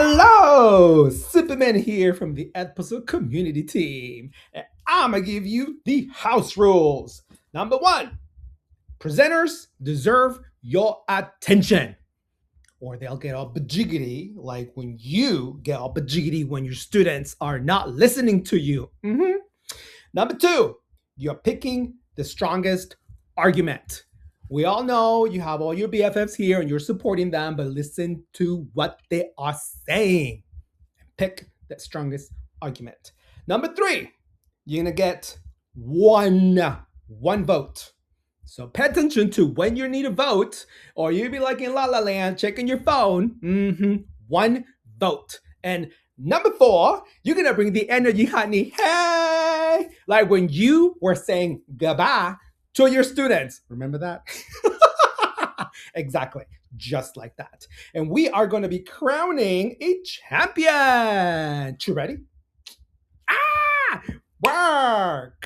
Hello, Superman here from the episode community team. And I'm gonna give you the house rules. Number one, presenters deserve your attention, or they'll get all bajiggity, like when you get all bajiggity when your students are not listening to you. Number two, you're picking the strongest argument. We all know you have all your BFFs here and you're supporting them, but listen to what they are saying and pick the strongest argument. Number three, you're gonna get one vote. So pay attention to when you need a vote, or you'll be like in La La Land, checking your phone. One vote. And number four, you're gonna bring the energy, honey. Hey, like when you were saying goodbye to your students. Remember that? Exactly, just like that. And we are going to be crowning a champion. You ready? Ah, work.